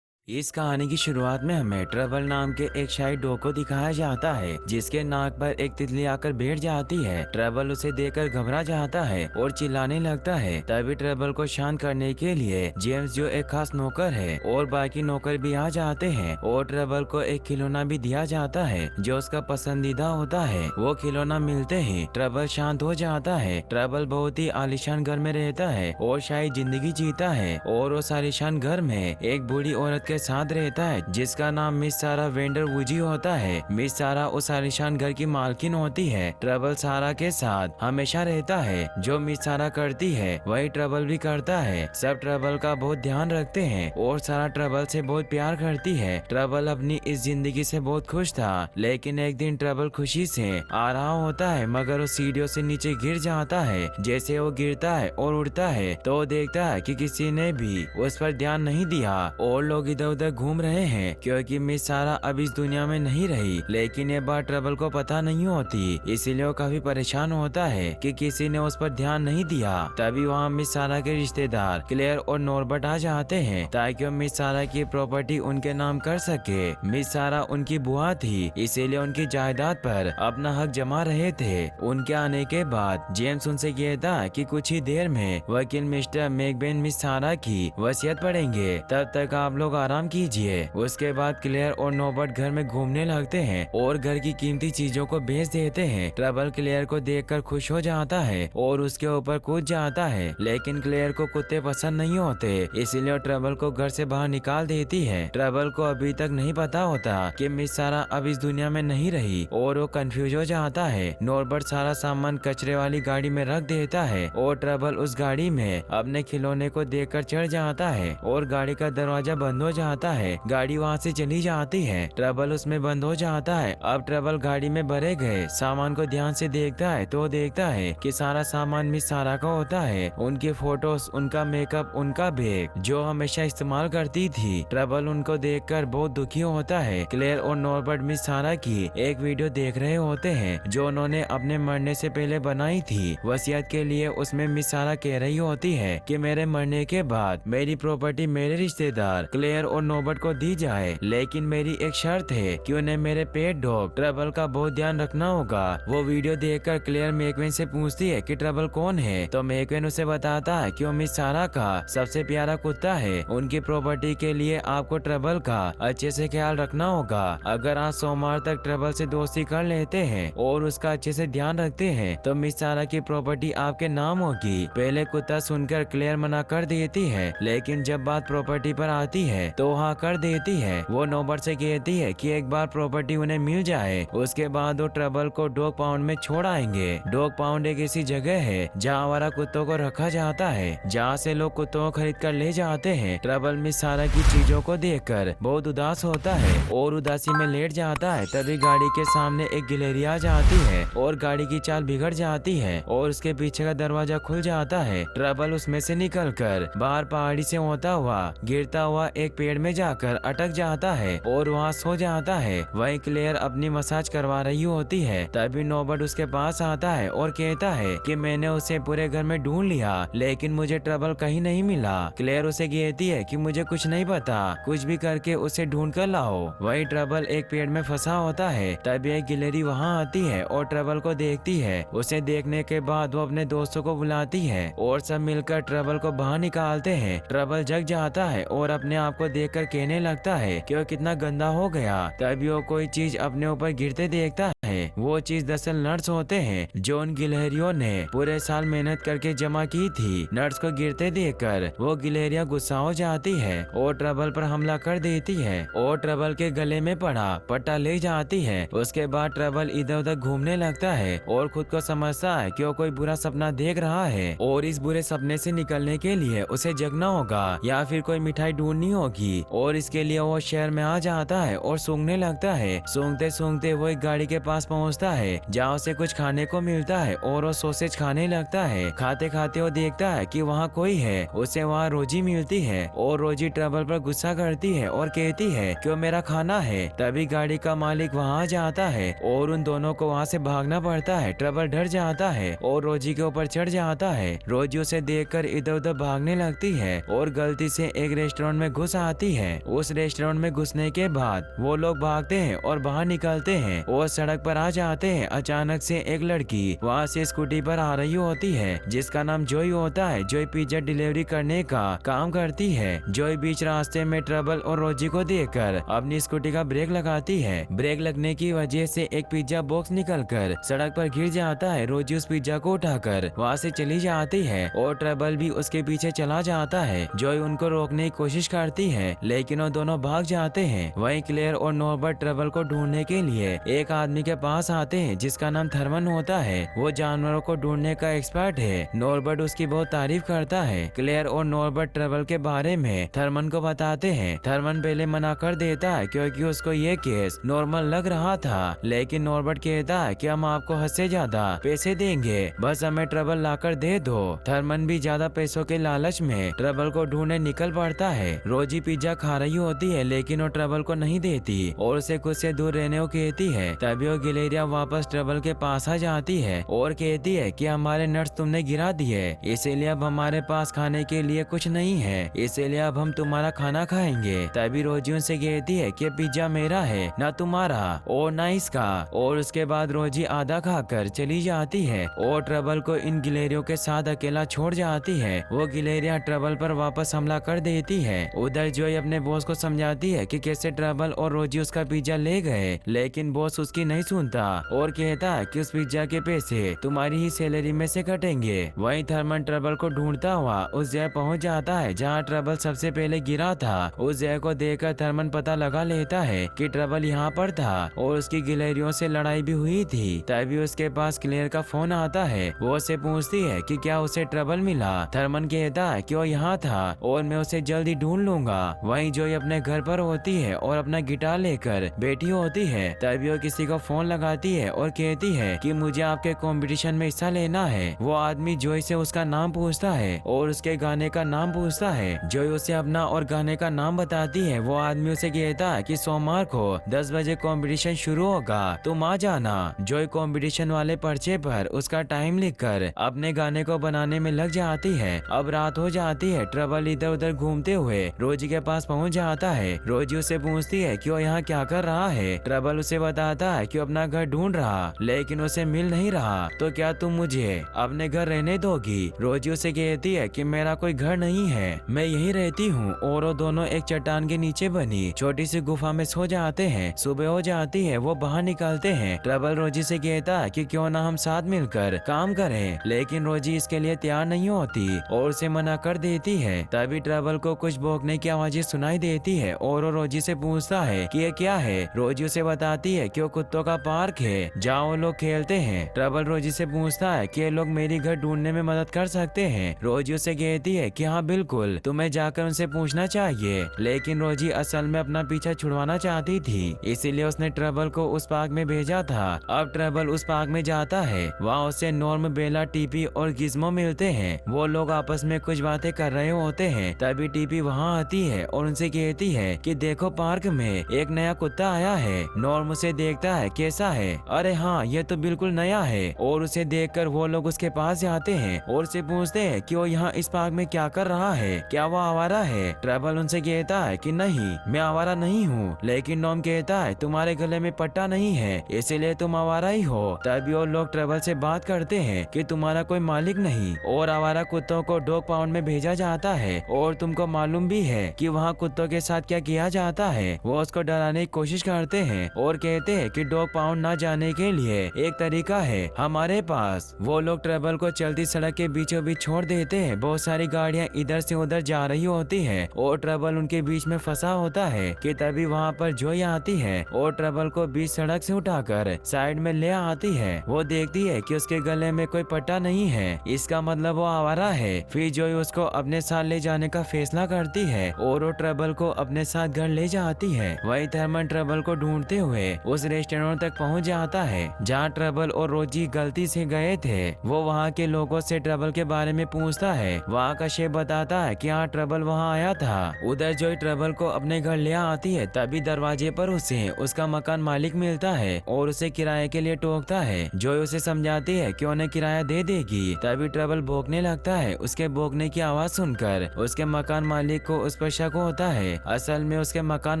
Speaker 1: इस कहानी की शुरुआत में हमें ट्रबल नाम के एक शाही डॉग को दिखाया जाता है जिसके नाक पर एक तितली आकर बैठ जाती है। ट्रबल उसे देखकर घबरा जाता है और चिल्लाने लगता है। तभी ट्रबल को शांत करने के लिए जेम्स, जो एक खास नौकर है, और बाकी नौकर भी आ जाते हैं और ट्रबल को एक खिलौना भी दिया जाता है जो उसका पसंदीदा होता है। वो खिलौना मिलते ही ट्रबल शांत हो जाता है। ट्रबल बहुत ही आलीशान घर में रहता है और शाही जिंदगी जीता है और उस आलीशान घर में एक बूढ़ी औरत के साथ रहता है जिसका नाम मिस सारा वेंडर वुजी होता है। मिस सारा उस आलीशान घर की मालकिन होती है। ट्रबल सारा के साथ हमेशा रहता है। जो मिस सारा करती है वही ट्रबल भी करता है। सब ट्रबल का बहुत ध्यान रखते हैं और सारा ट्रबल से बहुत प्यार करती है। ट्रबल अपनी इस जिंदगी से बहुत खुश था, लेकिन एक दिन ट्रबल खुशी से आ रहा होता है मगर वो सीढ़ियों से नीचे गिर जाता है। जैसे वो गिरता है और उड़ता है तो वो देखता है कि किसी ने भी उस पर ध्यान नहीं दिया और लोग इधर उधर घूम रहे हैं क्योंकि मिस सारा अब इस दुनिया में नहीं रही। लेकिन ये बात ट्रबल को पता नहीं होती, इसीलिए वो काफी परेशान होता है कि किसी ने उस पर ध्यान नहीं दिया। तभी वहाँ मिस सारा के रिश्तेदार क्लेयर और नॉर्बर्ट आ जाते हैं ताकि वो मिस सारा की प्रॉपर्टी उनके नाम कर सके। मिस सारा उनकी बुआ थी, इसीलिए उनकी जायदाद पर अपना हक जमा रहे थे। उनके आने के बाद जेम्स उनसे कहता कि कुछ ही देर में वकील मिस्टर मैकबेन मिस सारा की वसीयत पढ़ेंगे, तब तक आप लोग आराम कीजिए। उसके बाद क्लेयर और नॉर्बर्ट घर में घूमने लगते हैं और घर की कीमती चीजों को बेच देते हैं। ट्रबल क्लेयर को देखकर खुश हो जाता है और उसके ऊपर कूद जाता है, लेकिन क्लेयर को कुत्ते पसंद नहीं होते, इसीलिए ट्रबल को घर से बाहर निकाल देती है। ट्रबल को अभी तक नहीं पता होता कि मिस सारा अब इस दुनिया में नहीं रही और वो कंफ्यूज हो जाता है। नॉर्बर्ट सारा सामान कचरे वाली गाड़ी में रख देता है और ट्रबल उस गाड़ी में अपने खिलौने को देखकर चढ़ जाता है और गाड़ी का दरवाजा बंद हो जाता है। गाड़ी वहाँ से चली जाती है। ट्रबल उसमें बंद हो जाता है। अब ट्रबल गाड़ी में भरे गए सामान को ध्यान से देखता है तो देखता है कि सारा सामान मिस सारा का होता है। उनकी फोटोज, उनका मेकअप, उनका बैग जो हमेशा इस्तेमाल करती थी। ट्रबल उनको देखकर बहुत दुखी होता है। क्लेयर और नॉर्बर्ट मिस सारा की एक वीडियो देख रहे होते हैं जो उन्होंने अपने मरने से पहले बनाई थी वसीयत के लिए। उसमें मिस सारा कह रही होती है कि मेरे मरने के बाद मेरी प्रॉपर्टी मेरे रिश्तेदार क्लेयर और नॉर्बर्ट को दी जाए, लेकिन मेरी एक शर्त है कि उन्हें मेरे पेट डॉग ट्रबल का बहुत ध्यान रखना होगा। वो वीडियो देखकर क्लेयर मैकवेन से पूछती है कि ट्रबल कौन है, तो मैकवेन उसे बताता है कि वो मिस सारा का सबसे प्यारा कुत्ता है। उनकी प्रॉपर्टी के लिए आपको ट्रबल का अच्छे से ख्याल रखना होगा। अगर आप सोमवार तक ट्रबल से दोस्ती कर लेते हैं और उसका अच्छे से ध्यान रखते हैं तो मिस सारा की प्रॉपर्टी आपके नाम होगी। पहले कुत्ता सुनकर क्लेयर मना कर देती है, लेकिन जब बात प्रॉपर्टी पर आती है तो हाँ कर देती है। वो नॉर्बर्ट से कहती है कि एक बार प्रॉपर्टी उन्हें मिल जाए उसके बाद वो ट्रबल को डॉग पाउंड में छोड़ आएंगे। डॉग पाउंड एक ऐसी जगह है जहाँ आवारा कुत्तों को रखा जाता है, जहाँ से लोग कुत्तों को खरीद कर ले जाते हैं। ट्रबल मिस सारा की चीजों को देखकर बहुत उदास होता है और उदासी में लेट जाता है। तभी गाड़ी के सामने एक गिलहरी आ जाती है और गाड़ी की चाल बिगड़ जाती है और उसके पीछे का दरवाजा खुल जाता है। ट्रबल उसमें से निकलकर बाहर पहाड़ी से होता हुआ गिरता हुआ एक पेड़ में जाकर अटक जाता है और वहाँ सो जाता है। वहीं क्लेयर अपनी मसाज करवा रही होती है। तभी नॉर्बर्ट उसके पास आता है और कहता है कि मैंने उसे पूरे घर में ढूंढ लिया, लेकिन मुझे ट्रबल कहीं नहीं मिला। क्लेयर उसे कहती है कि मुझे कुछ नहीं पता, कुछ भी करके उसे ढूंढ कर लाओ। वहीं ट्रबल एक पेड़ में फंसा होता है। तभी एक गिलहरी वहाँ आती है और ट्रबल को देखती है। उसे देखने के बाद वो अपने दोस्तों को बुलाती है और सब मिलकर ट्रबल को बाहर निकालते हैं। ट्रबल जग जाता है और अपने आप को देखकर कहने लगता है कि वो कितना गंदा हो गया। तभी वो कोई चीज अपने ऊपर गिरते देखता है। वो चीज दरअसल नट्स होते हैं जो उन गिलहरियों ने पूरे साल मेहनत करके जमा की थी। नट्स को गिरते देखकर वो गिलहरियां गुस्सा हो जाती है और ट्रबल पर हमला कर देती है और ट्रबल के गले में पड़ा पट्टा ले जाती है। उसके बाद ट्रबल इधर उधर घूमने लगता है और खुद को समझता है कि वो कोई बुरा सपना देख रहा है और इस बुरे सपने से निकलने के लिए उसे जगना होगा या फिर कोई मिठाई ढूंढनी होगी। और इसके लिए वो शहर में आ जाता है और सूंघने लगता है। सूंघते सूंघते वो एक गाड़ी के पास पहुंचता है जहाँ उसे कुछ खाने को मिलता है और वो सॉसेज खाने लगता है। खाते खाते वो देखता है कि वहाँ कोई है। उसे वहाँ रोजी मिलती है और रोजी ट्रबल पर गुस्सा करती है और कहती है कि वो मेरा खाना है। तभी गाड़ी का मालिक वहाँ आ जाता है और उन दोनों को वहाँ से भागना पड़ता है। ट्रबल डर जाता है और रोजी के ऊपर चढ़ जाता है। रोजी उसे देखकर इधर उधर भागने लगती है और गलती से एक रेस्टोरेंट में घुस आती है। उस रेस्टोरेंट में घुसने के बाद वो लोग भागते हैं और बाहर निकलते हैं और सड़क पर आ जाते हैं। अचानक से एक लड़की वहाँ से स्कूटी पर आ रही होती है जिसका नाम जॉय होता है। जॉय पिज्जा डिलीवरी करने का काम करती है। जॉय बीच रास्ते में ट्रबल और रोजी को देखकर अपनी स्कूटी का ब्रेक लगाती है। ब्रेक लगने की वजह से एक पिज्जा बॉक्स निकलकर सड़क पर गिर जाता है। रोजी उस पिज्जा को उठाकर वहाँ से चली जाती है और ट्रबल भी उसके पीछे चला जाता है। जॉय उनको रोकने की कोशिश करती है लेकिन वो दोनों भाग जाते हैं। वहीं क्लेयर और नॉर्बर्ट ट्रबल को ढूंढने के लिए एक आदमी के पास आते हैं जिसका नाम थर्मन होता है। वो जानवरों को ढूंढने का एक्सपर्ट है। नॉर्बर्ट उसकी बहुत तारीफ करता है। क्लेयर और नॉर्बर्ट ट्रबल के बारे में थर्मन को बताते हैं। थर्मन पहले मना कर देता है क्योंकि उसको ये केस नॉर्मल लग रहा था, लेकिन नॉर्बर्ट कहता है कि हम आपको हद से ज्यादा पैसे देंगे, बस हमें ट्रबल लाकर दे दो। थर्मन भी ज्यादा पैसों के लालच में ट्रबल को ढूंढने निकल पड़ता है। रोजी पिज्जा खा रही होती है लेकिन वो ट्रबल को नहीं देती और उसे खुद से दूर रहने को कहती है। तभी वो गिलहरियां वापस ट्रबल के पास आ जाती है और कहती है कि हमारे नट्स तुमने गिरा दिए, इसीलिए अब हमारे पास खाने के लिए कुछ नहीं है, इसीलिए अब हम तुम्हारा खाना खाएंगे। तभी रोजी उनसे कहती है कि पिज्जा मेरा है, ना तुम्हारा और ना इसका। और उसके बाद रोजी आधा खाकर चली जाती है और ट्रबल को इन गिलहरियों के साथ अकेला छोड़ जाती है। वो गिलहरियां ट्रबल पर वापस हमला कर देती है। उधर जॉय अपने बॉस को समझाती है कि कैसे ट्रबल और रोजी उसका पिज्जा ले गए, लेकिन बॉस उसकी नहीं सुनता और कहता है कि उस पिज्जा के पैसे तुम्हारी ही सैलरी में से कटेंगे। वहीं थर्मन ट्रबल को ढूंढता हुआ उस जगह पहुंच जाता है जहां ट्रबल सबसे पहले गिरा था। उस जगह को देखकर थर्मन पता लगा लेता है कि ट्रबल यहाँ पर था और उसकी गिलहरियों से लड़ाई भी हुई थी। तभी उसके पास क्लेयर का फोन आता है। वो उससे पूछती है कि क्या उसे ट्रबल मिला। थर्मन कहता है कि वो यहाँ था और मैं उसे जल्दी ढूंढ लूंगा। वहीं जॉय अपने घर पर होती है और अपना गिटार लेकर बैठी होती है। तभी वो किसी को फोन लगाती है और कहती है कि मुझे आपके कंपटीशन में हिस्सा लेना है। वो आदमी जॉय से उसका नाम पूछता है और उसके गाने का नाम पूछता है। जॉय उसे अपना और गाने का नाम बताती है। वो आदमी उसे कहता है कि सोमवार को 10 बजे कंपटीशन शुरू होगा, तुम आ जाना। जॉय कंपटीशन वाले पर्चे पर उसका टाइम लिखकर अपने गाने को बनाने में लग जाती है। अब रात हो जाती है। ट्रबल इधर उधर घूमते हुए रोजी के पास पहुंच जाता है। रोजी उससे पूछती है कि वो यहाँ क्या कर रहा है। ट्रबल उसे बताता है कि अपना घर ढूंढ रहा लेकिन उसे मिल नहीं रहा, तो क्या तुम मुझे अपने घर रहने दोगी। रोजी उसे कहती है कि मेरा कोई घर नहीं है, मैं यहीं रहती हूँ। और वो दोनों एक चट्टान के नीचे बनी छोटी सी गुफा में सो जाते हैं। सुबह हो जाती है, वो बाहर निकलते हैं। ट्रबल रोजी से कहता है कि क्यों ना हम साथ मिलकर काम करें, लेकिन रोजी इसके लिए तैयार नहीं होती और उसे मना कर देती है। तभी ट्रबल को कुछ भौंकने की आवाजें सुनाई देती है और वो रोजी से पूछता है कि ये क्या है। रोजी उसे बताती है कि वो कुत्तों का पार्क है जहाँ वो लोग खेलते हैं। ट्रबल रोजी से पूछता है कि ये लोग मेरी घर ढूंढने में मदद कर सकते हैं। रोजी उसे कहती है कि हाँ बिल्कुल, तुम्हें जाकर उनसे पूछना चाहिए। लेकिन रोजी असल में अपना पीछा छुड़वाना चाहती थी, इसीलिए उसने ट्रबल को उस पार्क में भेजा था। अब ट्रबल उस पार्क में जाता है। वहाँ उसे नॉर्म, बेला, टीपी और गिज़्मो मिलते हैं। वो लोग आपस में कुछ बातें कर रहे होते हैं। तभी टीपी वहाँ आती है और उनसे कहती है कि देखो पार्क में एक नया कुत्ता आया है। नॉर्म उसे देखता है, कैसा है। अरे हाँ, ये तो बिल्कुल नया है। और उसे देखकर वो लोग उसके पास जाते हैं और उसे पूछते हैं कि वो यहाँ इस पार्क में क्या कर रहा है, क्या वो आवारा है। ट्रबल उनसे कहता है कि नहीं, मैं आवारा नहीं हूँ। लेकिन नॉर्म कहता है तुम्हारे गले में पट्टा नहीं है, इसीलिए तुम आवारा ही हो। तभी वो लोग ट्रबल से बात करते हैं कि तुम्हारा कोई मालिक नहीं और आवारा कुत्तों को डॉग पाउंड में भेजा जाता है और तुमको मालूम भी है कि कि वहाँ कुत्तों के साथ क्या किया जाता है। वो उसको डराने की कोशिश करते हैं और कहते हैं कि डॉग पाउंड न जाने के लिए एक तरीका है हमारे पास। वो लोग ट्रबल को चलती सड़क के बीचों बीच छोड़ देते हैं। बहुत सारी गाड़ियाँ इधर से उधर जा रही होती है और ट्रबल उनके बीच में फंसा होता है कि तभी वहाँ पर जोई आती है और ट्रबल को बीच सड़क से उठाकर साइड में ले आती है। वो देखती है कि उसके गले में कोई पट्टा नहीं है, इसका मतलब वो आवारा है। फिर जोई उसको अपने साथ ले जाने का फैसला करती है और वो ट्रबल को अपने साथ घर ले जाती है। वही थर्मन ट्रबल को ढूंढते हुए उस रेस्टोरेंट तक पहुंच जाता है जहां ट्रबल और रोजी गलती से गए थे। वो वहां के लोगों से ट्रबल के बारे में पूछता है। वहां का शेफ बताता है कि हाँ ट्रबल वहां आया था। उधर जोई ट्रबल को अपने घर ले आती है। तभी दरवाजे पर उसे उसका मकान मालिक मिलता है और उसे किराए के लिए टोकता है। जोई उसे समझाती है कि उन्हें किराया दे देगी। तभी ट्रबल भौंकने लगता है। उसके भौंकने की आवाज सुनकर उसके मकान मालिक को उस पर शक होता है। असल में उसके मकान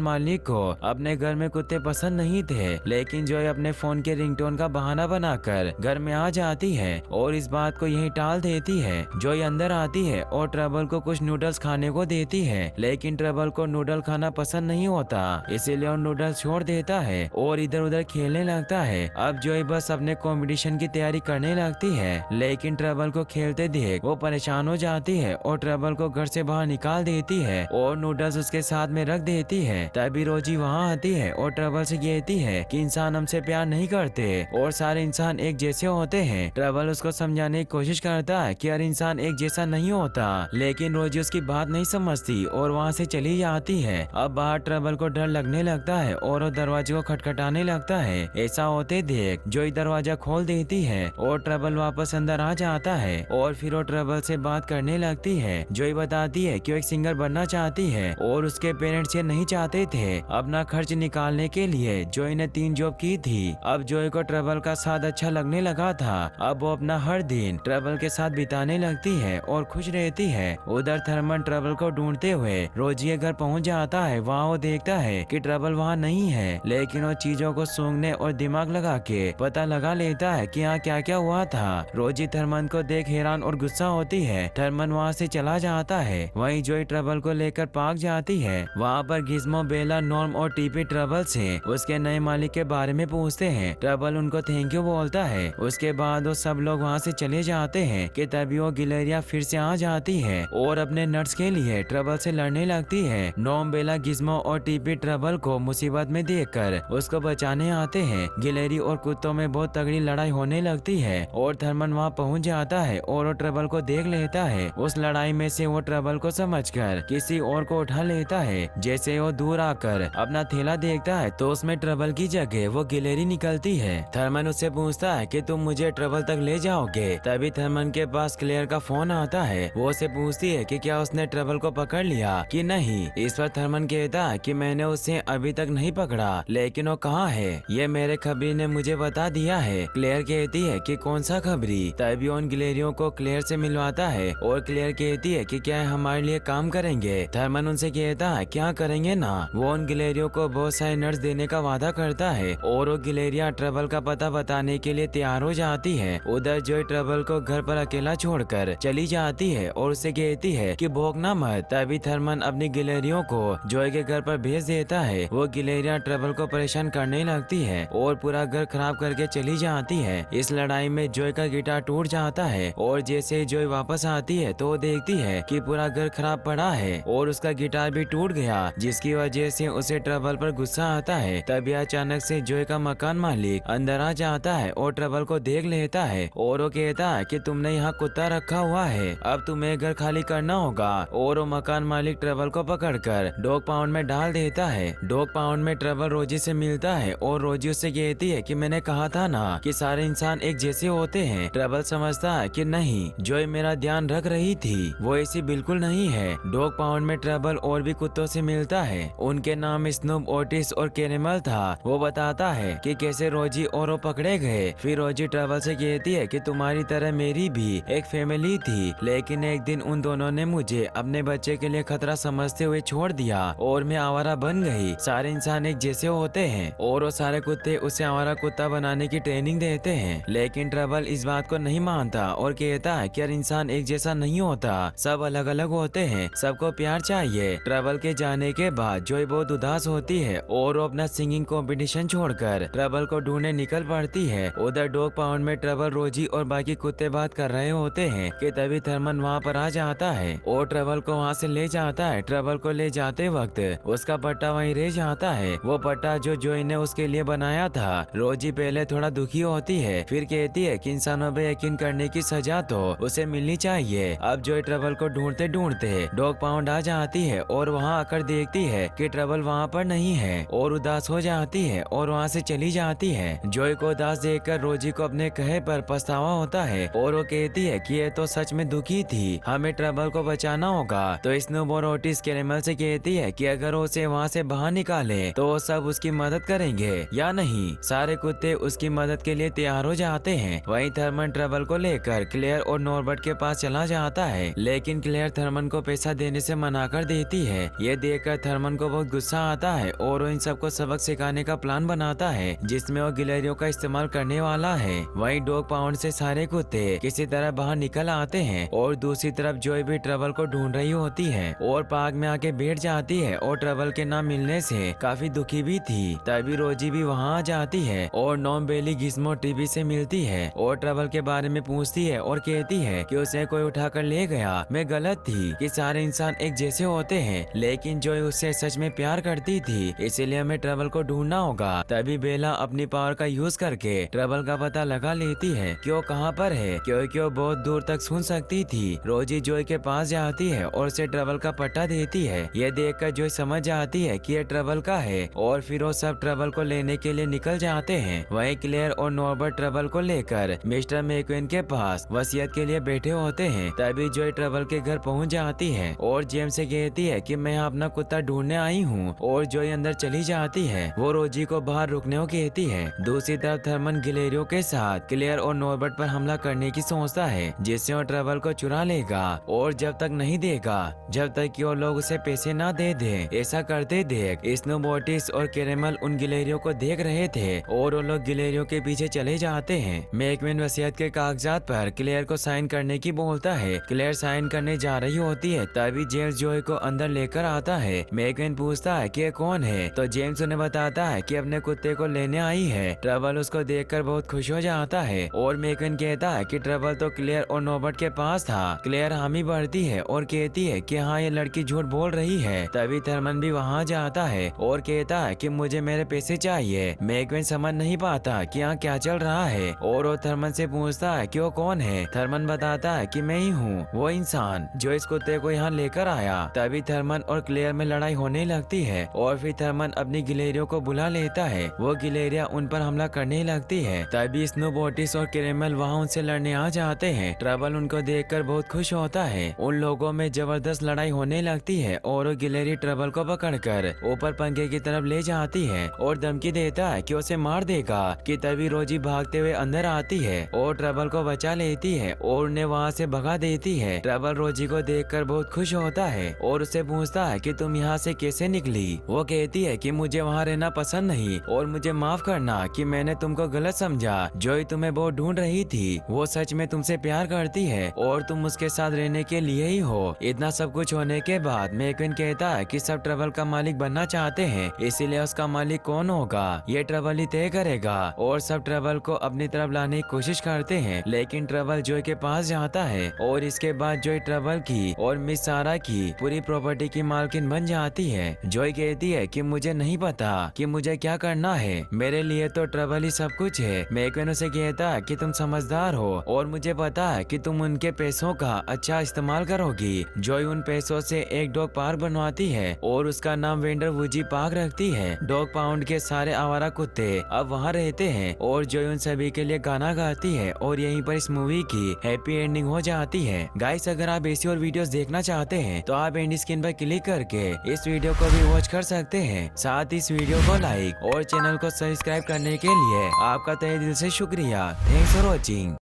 Speaker 1: मालिक को अपने घर में कुत्ते पसंद नहीं थे, लेकिन जोई अपने फोन के रिंगटोन का बहाना बनाकर घर में आ जाती है और इस बात को यहीं टाल देती है। जोई अंदर आती है और ट्रबल को कुछ नूडल्स खाने को देती है, लेकिन ट्रबल को नूडल खाना पसंद नहीं होता, इसीलिए वो नूडल्स छोड़ देता है और इधर उधर खेलने लगता है। अब जोई बस अपने कंपटीशन की तैयारी करने लगती है, लेकिन ट्रबल को खेलते देख वो परेशान हो जाती है और ट्रबल को घर से बाहर निकाल देती है और नूडल्स उसके साथ में रख देती है। तभी रोजी वहाँ आती है और ट्रबल से कहती है कि इंसान हमसे प्यार नहीं करते और सारे इंसान एक जैसे होते हैं। ट्रबल उसको समझाने की कोशिश करता है कि हर इंसान एक जैसा नहीं होता, लेकिन रोजी उसकी बात नहीं समझती और वहाँ से चली जाती है। अब बाहर ट्रबल को डर लगने लगता है और वो दरवाजे को खटखटाने लगता है। ऐसा होते देख जोई दरवाजा खोल देती है और ट्रबल वापस अंदर आ जाता है और फिर वो ट्रबल से बात करने लगती है। जोई बताती है कि वो एक सिंगर बनना चाहती है और उसके पेरेंट्स ये नहीं चाहते थे। अपना खर्च निकालने के लिए जोई ने 3 जॉब की थी। अब जोई को ट्रबल का साथ अच्छा लगने लगा था। अब वो अपना हर दिन ट्रबल के साथ बिताने लगती है और खुश रहती है। उधर थर्मन ट्रबल को ढूंढते हुए रोजी के घर पहुंच जाता है। वहाँ वो देखता है कि ट्रबल वहाँ नहीं है, लेकिन वो चीजों को सूंघने और दिमाग लगा के पता लगा लेता है कि यहाँ क्या क्या हुआ था। रोजी थर्मन को देख हैरान और गुस्सा होती है। थर्मन वहाँ से चला जाता है। वहीं जोई ट्रबल को लेकर पार्क जाती है। वहाँ पर गिज़्मो, बेला, नॉर्म और टीपी ट्रबल से उसके नए मालिक के बारे में पूछते हैं। ट्रबल उनको थैंक यू बोलता है। उसके बाद वो सब लोग वहाँ से चले जाते हैं कि तभी वो गिलेरिया फिर से आ जाती है और अपने नट्स के लिए ट्रबल से लड़ने लगती है। नॉर्म, बेला, गिज़्मो और टीपी ट्रबल को मुसीबत में देखकर उसको बचाने आते हैं। गिलेरी और कुत्तों में बहुत तगड़ी लड़ाई होने लगती है और थर्मन वहाँ पहुँच जाता है और वो ट्रबल को देख लेता है। उस लड़ाई में से वो ट्रबल को समझकर किसी और को उठा लेता है। जैसे वो दूर आकर अपना थैला देखता है तो उसमें ट्रबल की जगह वो गिलेरी निकलती है। थर्मन उससे पूछता है कि तुम मुझे ट्रबल तक ले जाओगे। तभी थर्मन के पास क्लेयर का फोन आता है। वो उसे पूछती है कि क्या उसने ट्रबल को पकड़ लिया कि नहीं। इस पर थर्मन कहता है कि मैंने उसे अभी तक नहीं पकड़ा, लेकिन वो कहाँ है ये मेरे खबरी ने मुझे बता दिया है। क्लेयर कहती है कि कौन सा खबरी। तभी उन गिलेरियों को क्लेयर से मिलवाता है और क्लेयर कहती है कि क्या हमारे लिए काम करेंगे। थर्मन उनसे कहता है क्या करेंगे ना। वो उन गिलेरियों को बहुत सारे नट्स देने का वादा करता है और वो गिलेरिया ट्रबल का पता बताने के लिए तैयार हो जाती है। उधर जोई ट्रबल को घर पर अकेला छोड़कर चली जाती है और उसे कहती है कि भौंकना मत। तभी थर्मन अपनी गिलेरियों को जोई के घर पर भेज देता है। वो गिलेरिया ट्रबल को परेशान करने लगती है और पूरा घर खराब करके चली जाती है। इस लड़ाई में जोई का गिटार टूट जाता है और जैसे ही जोई वापस आती है तो वो देखती है कि पूरा घर खराब पड़ा है और उसका गिटार भी टूट गया, जिसकी वजह से उसे ट्रबल पर गुस्सा आता है। तभी अचानक से जोई का मकान मालिक अंदर आ जाता है और ट्रबल को देख लेता है और वो कहता है कि तुमने यहाँ कुत्ता रखा हुआ है, अब तुम्हें घर खाली करना होगा। और वो मकान मालिक ट्रबल को पकड़कर डॉग पाउंड में डाल देता है। डॉग पाउंड में ट्रबल रोजी से मिलता है और रोजी उससे कहती है कि मैंने कहा था ना कि सारे इंसान एक जैसे होते हैं। ट्रबल समझता है कि नहीं, जोई मेरा ध्यान रख रही थी, वो ऐसी बिल्कुल नहीं है। डॉग पाउंड में ट्रबल और भी कुत्तों से मिलता है। उनके नाम स्नूप, ओटिस और कैरेमल था। वो बताता है कि कैसे रोजी और वो पकड़े गए। फिर रोजी ट्रबल से कहती है कि तुम्हारी तरह मेरी भी एक फैमिली थी, लेकिन एक दिन उन दोनों ने मुझे अपने बच्चे के लिए खतरा समझते हुए छोड़ दिया और मैं आवारा बन गई। सारे इंसान एक जैसे होते हैं और वो सारे कुत्ते उसे आवारा कुत्ता बनाने की ट्रेनिंग देते हैं, लेकिन ट्रबल इस बात को नहीं मानता और कहता है कि हर इंसान एक जैसा नहीं होता, सब अलग अलग होते हैं, सबको प्यार चाहिए। चाहिए। ट्रबल के जाने के बाद जॉय बहुत उदास होती है और वो अपना सिंगिंग कंपटीशन छोड़कर ट्रबल को ढूंढने निकल पड़ती है। उधर डॉग पाउंड में ट्रबल, रोजी और बाकी कुत्ते बात कर रहे होते हैं कि तभी थर्मन वहाँ पर आ जाता है और ट्रबल को वहाँ से ले जाता है। ट्रबल को ले जाते वक्त उसका पट्टा वहीं रह जाता है, वो पट्टा जो जॉय ने उसके लिए बनाया था। रोजी पहले थोड़ा दुखी होती है, फिर कहती है कि इंसानों पे यकीन करने की सजा तो उसे मिलनी चाहिए। अब जॉय ट्रबल को ढूंढते ढूंढते डॉग पाउंड आ जाती है और वहाँ आकर देखती है कि ट्रबल वहाँ पर नहीं है और उदास हो जाती है और वहाँ से चली जाती है। जॉय को उदास देखकर रोजी को अपने कहे पर पछतावा होता है और वो कहती है कि ये तो सच में दुखी थी, हमें ट्रबल को बचाना होगा। तो स्नोबॉल ओटिस कैरेमल से कहती है कि अगर उसे वहाँ से बाहर निकाले तो वो सब उसकी मदद करेंगे या नहीं। सारे कुत्ते उसकी मदद के लिए तैयार हो जाते हैं। वहीं थर्मन ट्रबल को लेकर क्लेयर और नॉर्बर्ट के पास चला जाता है, लेकिन क्लेयर थर्मन को पैसा देने से मना कर देती है। ये देखकर थर्मन को बहुत गुस्सा आता है और वो इन सबको सबक सिखाने का प्लान बनाता है जिसमें वो गिलहरियों का इस्तेमाल करने वाला है। वहीं डॉग पाउंड से सारे कुत्ते किसी तरह बाहर निकल आते हैं और दूसरी तरफ जॉय भी ट्रबल को ढूंढ रही होती है और पार्क में आके बैठ जाती है और ट्रबल के ना मिलने से काफी दुखी भी थी। तभी रोजी भी वहाँ आ जाती है और नॉम बेली गिस्मो टीवी से मिलती है और ट्रबल के बारे में पूछती है और कहती है कि उसे कोई उठाकर ले गया, मैं गलत थी कि सारे इंसान एक जैसे होते हैं, लेकिन जॉय उससे सच में प्यार करती थी, इसीलिए हमें ट्रबल को ढूंढना होगा। तभी बेला अपनी पावर का यूज करके ट्रबल का पता लगा लेती है कि वो कहाँ पर है, क्योंकि वो बहुत दूर तक सुन सकती थी। रोजी जॉय के पास जाती है और उसे ट्रबल का पट्टा देती है। यह देखकर जॉय समझ जाती है कि यह ट्रबल का है और फिर वो सब ट्रबल को लेने के लिए निकल जाते हैं। वहीं क्लेयर और नॉर्बर्ट ट्रबल को लेकर मिस्टर मैक्विन के पास वसीयत के लिए बैठे होते हैं। तभी जॉय ट्रबल के घर पहुंच जाती है और जेम्स से कहती है कि मैं यहाँ अपना कुत्ता ढूंढने आई हूँ और जॉय अंदर चली जाती है। वो रोजी को बाहर रुकने को कहती है। दूसरी तरफ थर्मन गिलेरियो के साथ क्लेयर और नॉर्बर्ट पर हमला करने की सोचता है जिससे वो ट्रबल को चुरा लेगा और जब तक नहीं देगा जब तक कि वो लोग उसे पैसे ना दे दे। ऐसा करते देख स्नोबोटिस और कैरेमल उन गिलेरियो को देख रहे थे और वो लोग गिलेरियो के पीछे चले जाते हैं। मैक्विन वसीयत के कागजात पर क्लेयर को साइन करने की बोलता है। क्लेयर साइन करने जा रही होती है तभी जेम्स जॉय को अंदर लेकर आता है। मैक्विन पूछता है कि ये कौन है तो जेम्स उन्हें बताता है कि अपने कुत्ते को लेने आई है। ट्रबल उसको देखकर बहुत खुश हो जाता है और मैक्विन कहता है कि ट्रबल तो क्लेयर और नॉर्बर्ट के पास था। क्लेयर हामी भरती है और कहती है कि हाँ ये लड़की झूठ बोल रही है। तभी थर्मन भी वहाँ जाता है और कहता है कि मुझे मेरे पैसे चाहिए। मैक्विन समझ नहीं पाता कि यहाँ क्या चल रहा है और वो थर्मन से पूछता है कि वो कौन है। थर्मन बताता है कि मैं ही हूँ वो इंसान जो इस कुत्ते को यहाँ लेकर आया। तभी थर्मन और क्लेयर में लड़ाई होने लगती है और फिर थर्मन अपनी गिलेरियों को बुला लेता है। वो गिलेरिया उन पर हमला करने लगती है। तभी स्नोबोटिस और कैरेमल वहाँ उनसे लड़ने आ जाते हैं। ट्रबल उनको देखकर बहुत खुश होता है। उन लोगों में जबरदस्त लड़ाई होने लगती है और वो गिलेरी ट्रबल को पकड़कर ऊपर पंखे की तरफ ले जाती है और धमकी देता है कि उसे मार देगा। कि तभी रोजी भागते हुए अंदर आती है और ट्रबल को बचा लेती है और उन्हें वहाँ से भगा देती है। ट्रबल रोजी को देखकर बहुत खुश होता है और उससे पूछता है कि तुम यहाँ से कैसे निकली। वो कहती है कि मुझे वहाँ रहना पसंद नहीं और मुझे माफ करना कि मैंने तुमको गलत समझा। जॉय तुम्हें बहुत ढूंढ रही थी, वो सच में तुमसे प्यार करती है और तुम उसके साथ रहने के लिए ही हो। इतना सब कुछ होने के बाद मैक्विन कहता है कि सब ट्रबल का मालिक बनना चाहते हैं, इसीलिए उसका मालिक कौन होगा ये ट्रबल ही तय करेगा। और सब ट्रबल को अपनी तरफ लाने की कोशिश करते हैं, लेकिन ट्रबल जॉय के पास जाता है और इसके बाद जॉय ट्रबल की और मिस सारा की पूरी प्रॉपर्टी की मालकिन बन जाती है। जॉय कहती है कि मुझे नहीं पता कि मुझे क्या करना है, मेरे लिए तो ट्रबल ही सब कुछ है। मैक्विन उसे कहता है कि तुम समझदार हो और मुझे पता है कि तुम उनके पैसों का अच्छा इस्तेमाल करोगी। जॉय उन पैसों से एक डॉग पार्क बनवाती है और उसका नाम वेंडर वुजी पार्क रखती है। डॉग पाउंड के सारे आवारा कुत्ते अब वहाँ रहते हैं और जॉय उन सभी के लिए गाना गाती है और यहीं पर इस मूवी की हैप्पी एंडिंग हो जाती है। गाइस अगर आप ऐसी और वीडियोस देखना चाहते हैं तो आप एंड स्क्रीन पर क्लिक करके इस वीडियो को भी वॉच कर सकते हैं। साथ ही इस वीडियो को लाइक और चैनल को सब्सक्राइब करने के लिए आपका तहे दिल से शुक्रिया। Thanks for watching.